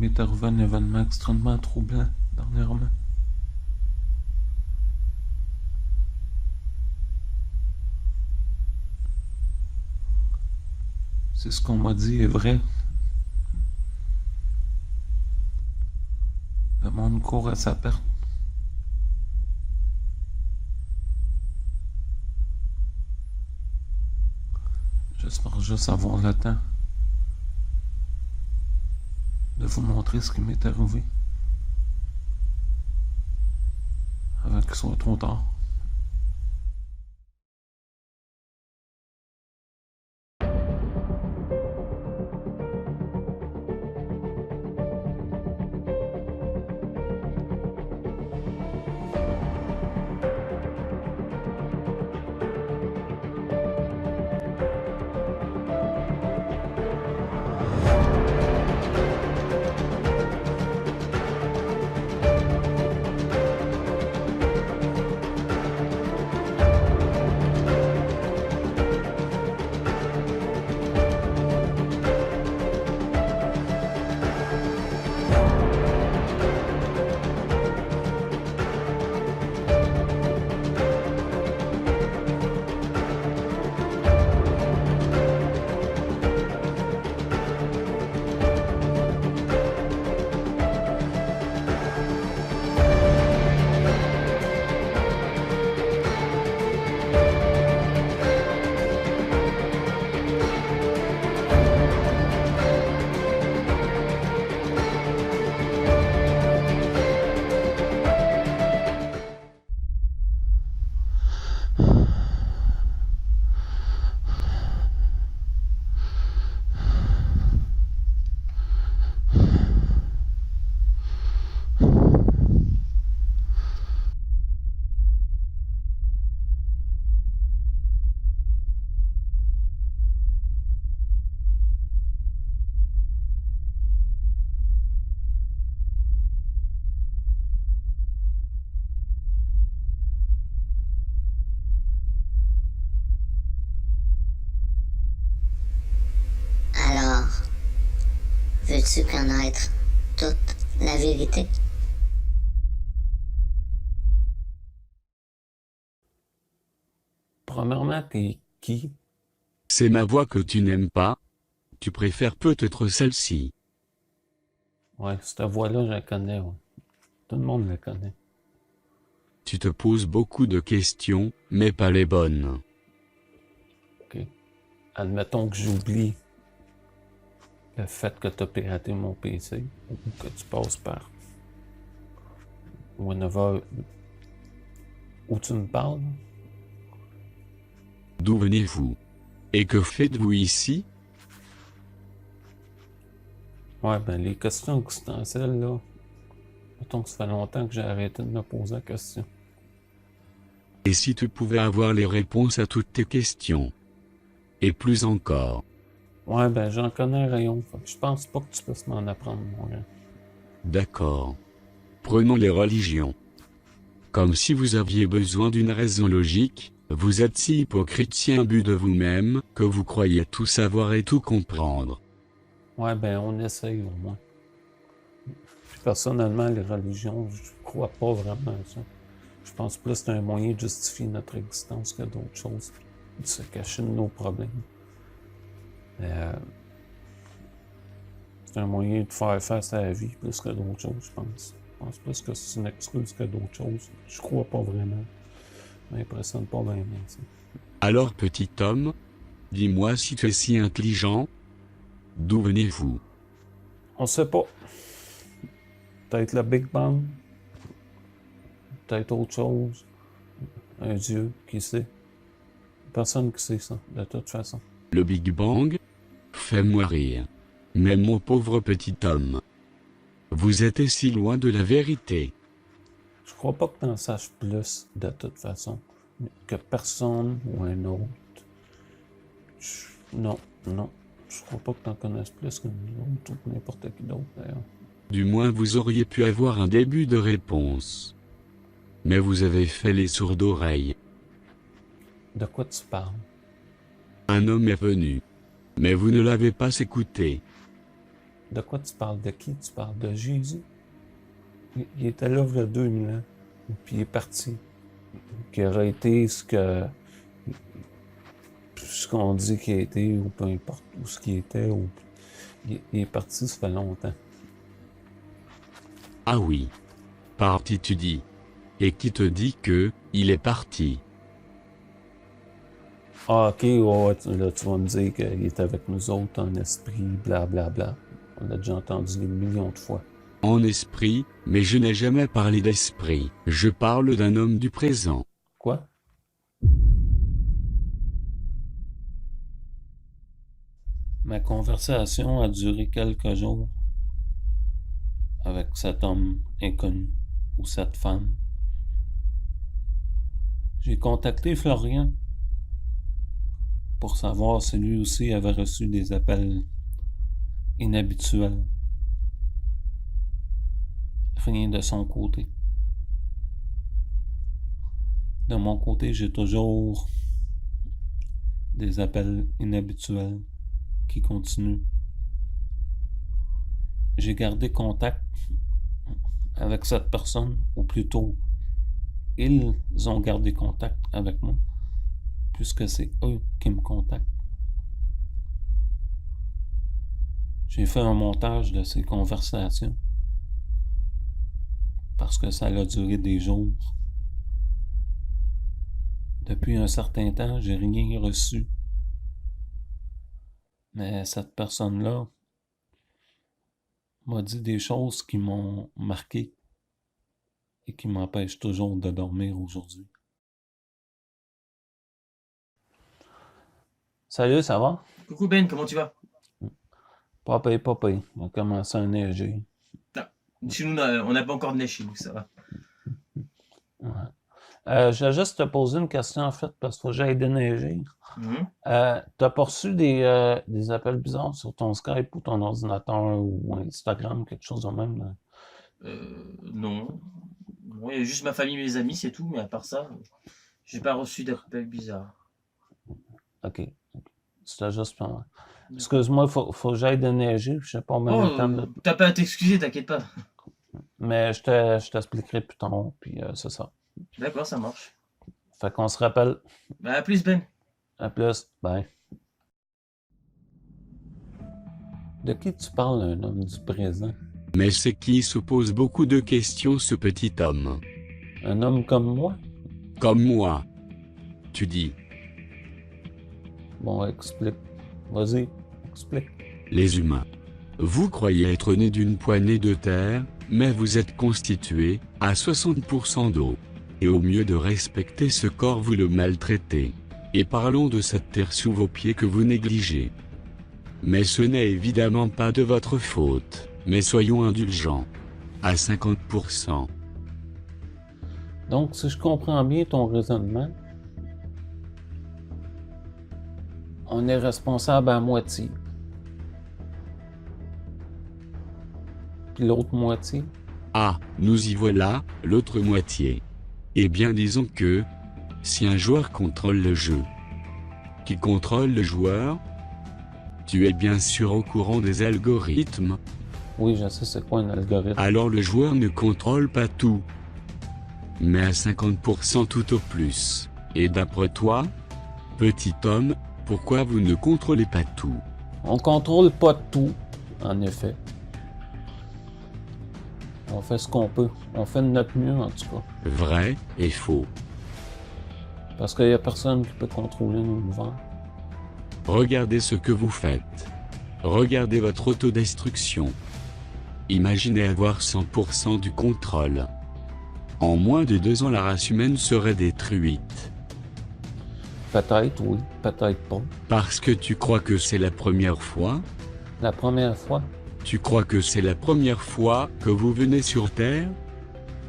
m'est arrivé un événement extrêmement troublant dernièrement. C'est ce qu'on m'a dit est vrai. Le monde court à sa perte. J'espère juste avoir le temps de vous montrer ce qui m'est arrivé avant qu'il soit trop tard. Alors, veux-tu connaître toute la vérité? Premièrement, t'es qui? C'est ma voix que tu n'aimes pas. Tu préfères peut-être celle-ci. Ouais, cette voix-là, je la connais. Ouais. Tout le monde la connaît. Tu te poses beaucoup de questions, mais pas les bonnes. Ok. Admettons que j'oublie le fait que tu as piraté mon PC ou que tu passes par whenever où tu me parles. D'où venez-vous? Et que faites-vous ici? Ouais, ben les questions existentielles, là, mettons que ça fait longtemps que j'ai arrêté de me poser la question. Et si tu pouvais avoir les réponses à toutes tes questions? Et plus encore. Ouais, ben j'en connais un rayon, fait que je pense pas que tu puisses m'en apprendre, mon gars. D'accord. Prenons les religions. Comme si vous aviez besoin d'une raison logique, vous êtes si hypocrite, si imbu de vous-même, que vous croyez tout savoir et tout comprendre. Ouais, ben on essaye au moins. Puis personnellement, les religions, je crois pas vraiment à ça. Je pense plus que c'est un moyen de justifier notre existence que d'autres choses, de se cacher de nos problèmes. C'est un moyen de faire face à la vie plus que d'autres choses, je pense. Je pense plus que c'est une excuse que d'autres choses. Je crois pas vraiment. Ça m'impressionne pas vraiment, ça. Alors petit homme, dis-moi si tu es si intelligent. D'où venez-vous? On sait pas. Peut-être le Big Bang. Peut-être autre chose. Un dieu, qui sait. Personne qui sait ça, de toute façon. Le Big Bang? Fais-moi rire. Mais mon pauvre petit homme. Vous êtes si loin de la vérité. Je crois pas que t'en saches plus, de toute façon, que personne ou un autre. Non, non. Je crois pas que t'en connaisses plus que nous autres ou n'importe qui d'autre, d'ailleurs. Du moins vous auriez pu avoir un début de réponse. Mais vous avez fait les sourdes oreilles. De quoi tu parles? Un homme est venu. Mais vous ne l'avez pas écouté. De quoi tu parles? De qui tu parles? De Jésus? Il était là il y a 2000 ans, puis il est parti. Qui aurait été ce qu'on dit qu'il a été, ou peu importe où ce qu'il était, ou il est parti, ça fait longtemps. Ah oui. Parti tu dis. Et qui te dit que, il est parti? Ah, ok, ouais, là, tu vas me dire qu'il est avec nous autres en esprit, blablabla. Bla, bla. On a déjà entendu des millions de fois. En esprit, mais je n'ai jamais parlé d'esprit. Je parle d'un homme du présent. Quoi? Ma conversation a duré quelques jours avec cet homme inconnu ou cette femme. J'ai contacté Florian pour savoir si lui aussi avait reçu des appels inhabituels. Rien de son côté. De mon côté, j'ai toujours des appels inhabituels qui continuent. J'ai gardé contact avec cette personne, ou plutôt, ils ont gardé contact avec moi, puisque c'est eux qui me contactent. J'ai fait un montage de ces conversations, parce que ça a duré des jours. Depuis un certain temps, j'ai rien reçu. Mais cette personne-là m'a dit des choses qui m'ont marqué et qui m'empêchent toujours de dormir aujourd'hui. Salut, ça va? Coucou Ben, comment tu vas? Pas pire. On a commencé à neiger. Chez nous, on n'a pas encore de neige chez nous, ça va. Ouais. Je vais juste te poser une question en fait, parce qu'il faut que j'aille déneiger. T'as pas reçu des appels bizarres sur ton Skype ou ton ordinateur ou Instagram, quelque chose de même? Là? Non. Non, il y a juste ma famille, mes amis, c'est tout, mais à part ça, j'ai pas reçu d'appels bizarres. Ok. C'était juste pas mal. Excuse-moi, faut que j'aille déneiger, je sais pas combien de temps de... T'as pas à t'excuser, t'inquiète pas. Mais je t'expliquerai plus tard, puis c'est ça. D'accord, ça marche. Fait qu'on se rappelle. Bah, à plus Ben. À plus, bye. De qui tu parles, un homme du présent? Mais c'est qui se pose beaucoup de questions ce petit homme. Un homme comme moi? Comme moi. Tu dis. Bon, explique. Vas-y, explique. Les humains. Vous croyez être nés d'une poignée de terre, mais vous êtes constitués à 60% d'eau. Et au mieux de respecter ce corps, vous le maltraitez. Et parlons de cette terre sous vos pieds que vous négligez. Mais ce n'est évidemment pas de votre faute, mais soyons indulgents. À 50%. Donc, si je comprends bien ton raisonnement, on est responsable à moitié. Puis l'autre moitié? Ah, nous y voilà, l'autre moitié. Eh bien disons que, si un joueur contrôle le jeu, qui contrôle le joueur? Tu es bien sûr au courant des algorithmes. Oui, je sais c'est quoi un algorithme. Alors le joueur ne contrôle pas tout, mais à 50% tout au plus. Et d'après toi, petit homme, pourquoi vous ne contrôlez pas tout? On contrôle pas tout, en effet. On fait ce qu'on peut. On fait de notre mieux, en tout cas. Vrai et faux. Parce qu'il n'y a personne qui peut contrôler l'univers. Regardez ce que vous faites. Regardez votre autodestruction. Imaginez avoir 100% du contrôle. En moins de 2 ans, la race humaine serait détruite. Peut-être, oui, peut-être pas. Parce que tu crois que c'est la première fois? La première fois? Tu crois que c'est la première fois que vous venez sur Terre?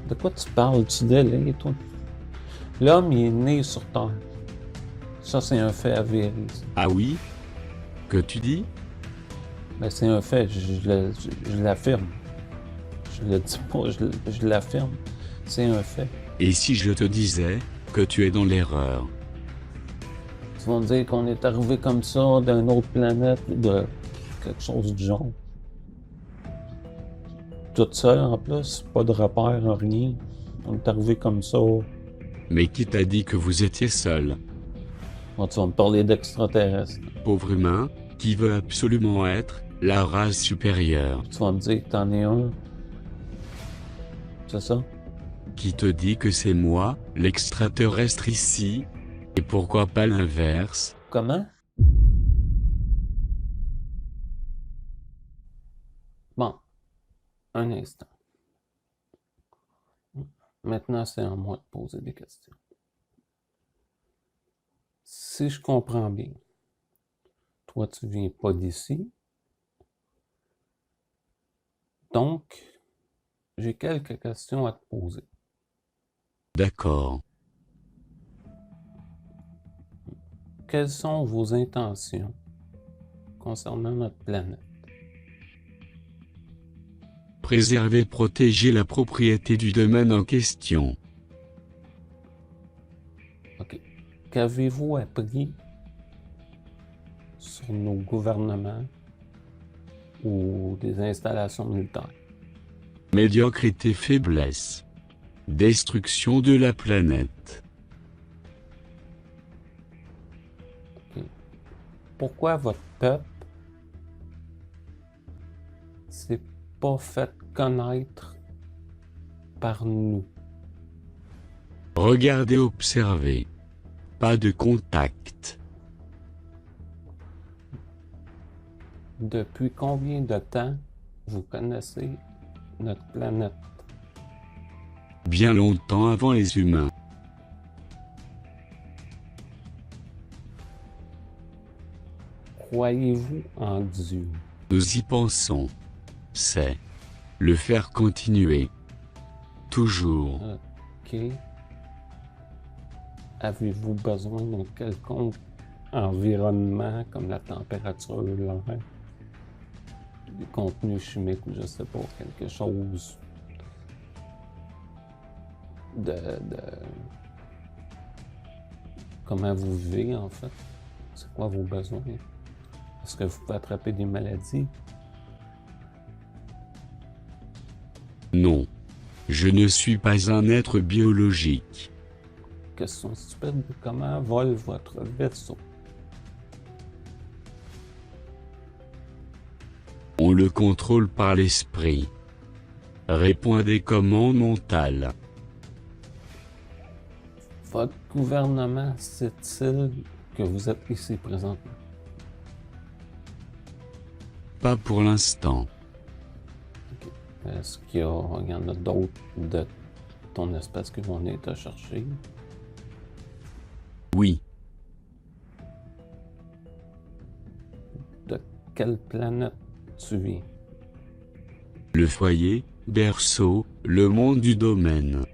De quoi tu parles? Tu délais, toi? L'homme, il est né sur Terre. Ça, c'est un fait avéré. Ah oui? Que tu dis? Ben, c'est un fait, je l'affirme. Je le dis pas, je l'affirme. C'est un fait. Et si je te disais que tu es dans l'erreur? Tu vas me dire qu'on est arrivé comme ça d'une autre planète ou de quelque chose du genre. toute seule en plus, pas de repère, rien. On est arrivé comme ça. Mais qui t'a dit que vous étiez seul? Bon, tu vas me parler d'extraterrestres. Pauvre humain, qui veut absolument être la race supérieure. Tu vas me dire que t'en es un. C'est ça? Qui te dit que c'est moi, l'extraterrestre ici? Et pourquoi pas l'inverse? Comment? Bon, un instant. Maintenant, c'est à moi de poser des questions. Si je comprends bien, toi, tu viens pas d'ici. Donc, j'ai quelques questions à te poser. D'accord. Quelles sont vos intentions concernant notre planète? Préserver, protéger la propriété du domaine en question. OK. Qu'avez-vous appris sur nos gouvernements ou des installations militaires? Médiocrité, faiblesse. Destruction de la planète. OK. Pourquoi votre peuple s'est pas fait connaître par nous? Regardez, observez. Pas de contact. Depuis combien de temps vous connaissez notre planète? Bien longtemps avant les humains. Croyez-vous en Dieu? Nous y pensons. C'est le faire continuer. Toujours. OK. Avez-vous besoin d'un quelconque environnement comme la température, l'air, des contenus chimiques ou je sais pas, quelque chose de... Comment vous vivez en fait? C'est quoi vos besoins? Est-ce que vous pouvez attraper des maladies? Non. Je ne suis pas un être biologique. Question stupide, comment vole votre vaisseau? On le contrôle par l'esprit. Répond à des commandes mentales. Votre gouvernement sait-il que vous êtes ici présentement? Pas pour l'instant. OK. Est-ce qu'il y en a d'autres de ton espèce qui vont venir te chercher? Oui. De quelle planète tu viens? Le foyer, berceau, le monde du domaine.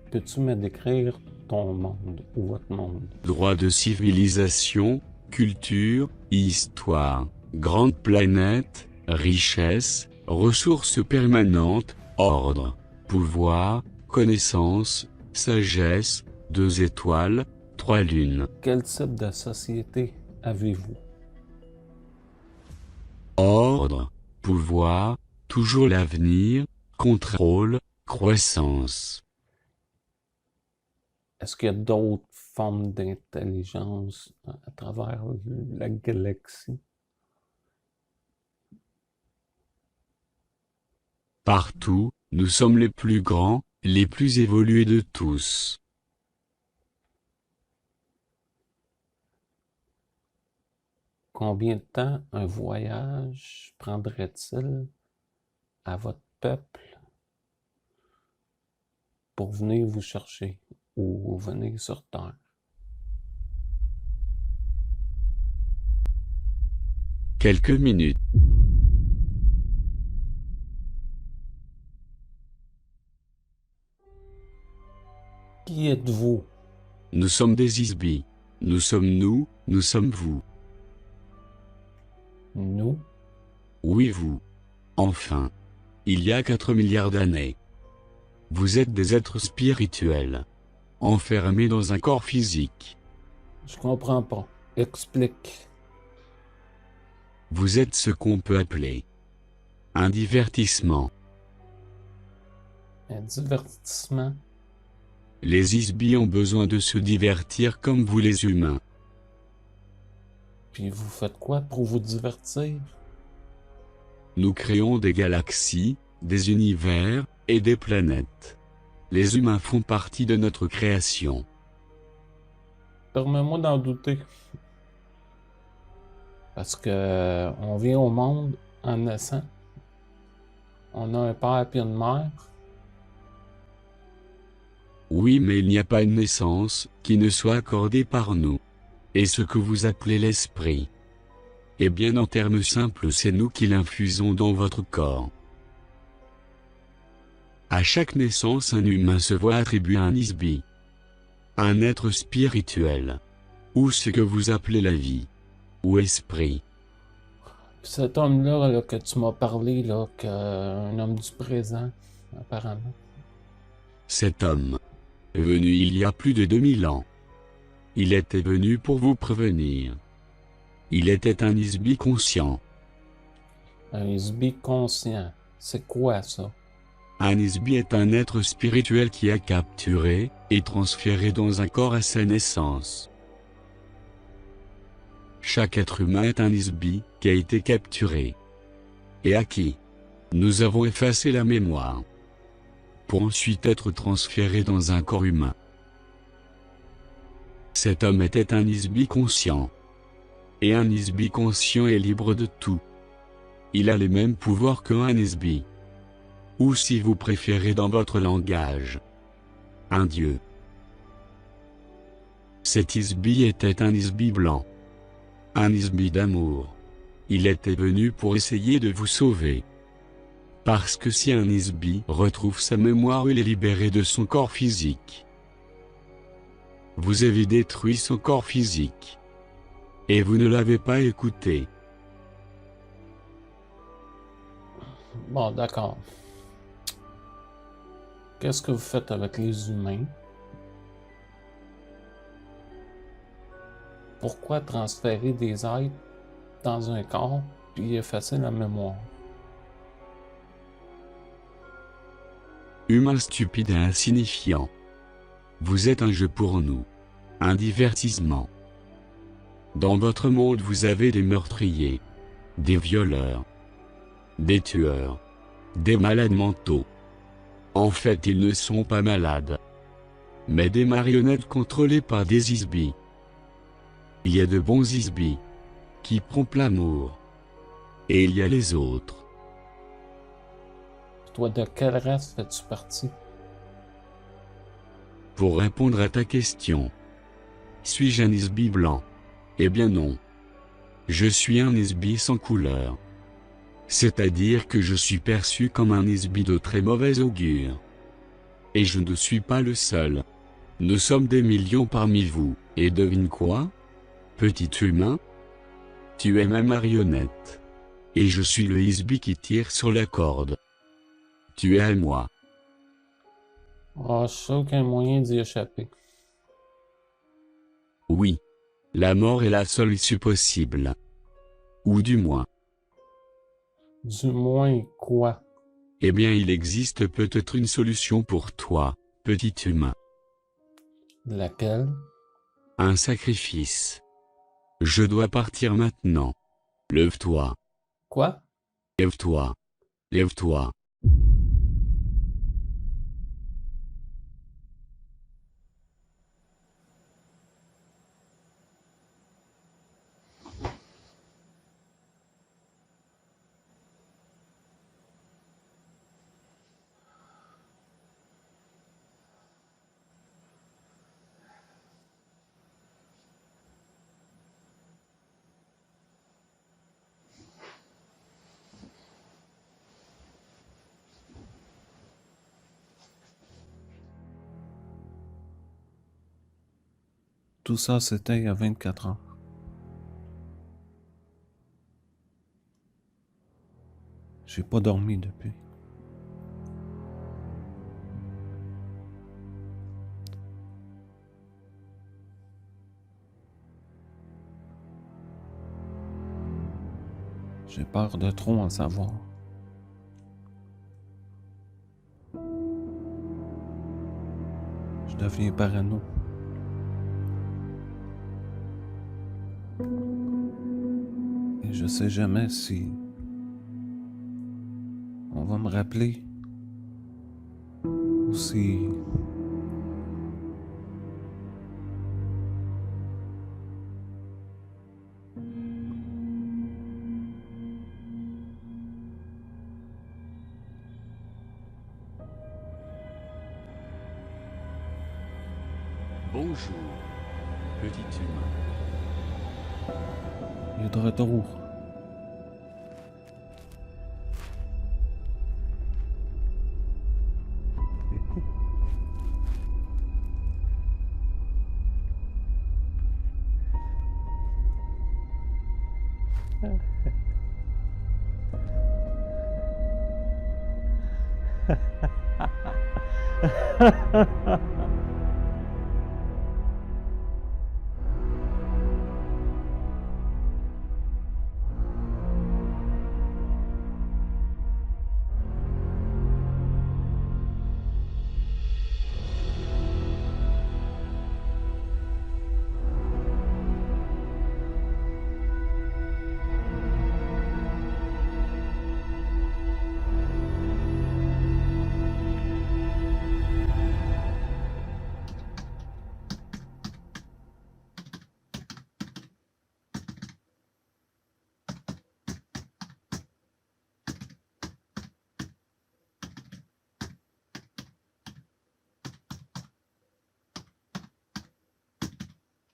Peux-tu me décrire ton monde ou votre monde? Droit de civilisation, culture, histoire, grande planète, richesse, ressources permanentes, ordre, pouvoir, connaissance, sagesse, 2 étoiles, 3 lunes. Quel type de société avez-vous? Ordre, pouvoir, toujours l'avenir, contrôle, croissance. Est-ce qu'il y a d'autres formes d'intelligence à travers la galaxie? Partout, nous sommes les plus grands, les plus évolués de tous. Combien de temps un voyage prendrait-il à votre peuple pour venir vous chercher ou venir sur Terre? Quelques minutes. Qui êtes-vous? Nous sommes des Isbi. Nous sommes nous sommes vous. Nous? Oui, vous. Enfin. Il y a 4 milliards d'années. Vous êtes des êtres spirituels. Enfermés dans un corps physique. Je comprends pas. Explique. Vous êtes ce qu'on peut appeler un divertissement. Un divertissement. Les Isbi ont besoin de se divertir comme vous les humains. Puis vous faites quoi pour vous divertir? Nous créons des galaxies, des univers et des planètes. Les humains font partie de notre création. Permets-moi d'en douter. Parce que on vient au monde en naissant. On a un père et une mère. Oui, mais il n'y a pas une naissance qui ne soit accordée par nous. Et ce que vous appelez l'esprit. Eh bien, en termes simples, c'est nous qui l'infusons dans votre corps. À chaque naissance, un humain se voit attribuer un Isbi, un être spirituel, ou ce que vous appelez la vie, ou esprit. Puis cet homme-là là, que tu m'as parlé, là, un homme du présent, apparemment. Cet homme est venu il y a plus de 2000 ans. Il était venu pour vous prévenir. Il était un Isbi conscient. Un Isbi conscient. C'est quoi ça? Un Isbi est un être spirituel qui a capturé et transféré dans un corps à sa naissance. Chaque être humain est un Isbi qui a été capturé et à qui nous avons effacé la mémoire pour ensuite être transféré dans un corps humain. Cet homme était un Isbi conscient. Et un Isbi conscient est libre de tout. Il a les mêmes pouvoirs qu'un Isbi. Ou si vous préférez dans votre langage, un dieu. Cet Isbi était un Isbi blanc. Un Isbi d'amour. Il était venu pour essayer de vous sauver. Parce que si un Isbi retrouve sa mémoire, il est libéré de son corps physique. Vous avez détruit son corps physique. Et vous ne l'avez pas écouté. Bon, d'accord. Qu'est-ce que vous faites avec les humains? Pourquoi transférer des êtres dans un corps puis effacer la mémoire? Humain stupide et insignifiant. Vous êtes un jeu pour nous. Un divertissement. Dans votre monde, vous avez des meurtriers, des violeurs, des tueurs, des malades mentaux. En fait, ils ne sont pas malades, mais des marionnettes contrôlées par des Isbi. Il y a de bons Isbi, qui promptent l'amour. Et il y a les autres. Toi, de quelle race fais-tu partie? Pour répondre à ta question, suis-je un Isbi blanc? Eh bien non. Je suis un Isbi sans couleur. C'est-à-dire que je suis perçu comme un Isbi de très mauvais augure. Et je ne suis pas le seul. Nous sommes des millions parmi vous, et devine quoi? Petit humain? Tu es ma marionnette. Et je suis le Isbi qui tire sur la corde. Tu es à moi. Ah, je sais aucun moyen d'y échapper. Oui. La mort est la seule issue possible. Ou du moins. Du moins quoi? Eh bien, il existe peut-être une solution pour toi, petit humain. Laquelle? Un sacrifice. Je dois partir maintenant. Lève-toi. Quoi? Lève-toi. Lève-toi. Tout ça, c'était il y a 24 ans. J'ai pas dormi depuis. J'ai peur de trop en savoir. Je deviens parano. Et je sais jamais si on va me rappeler ou si Bonjour, petit humain. il est de retour.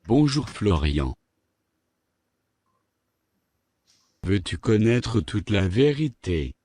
Bonjour Florian. Veux-tu connaître toute la vérité?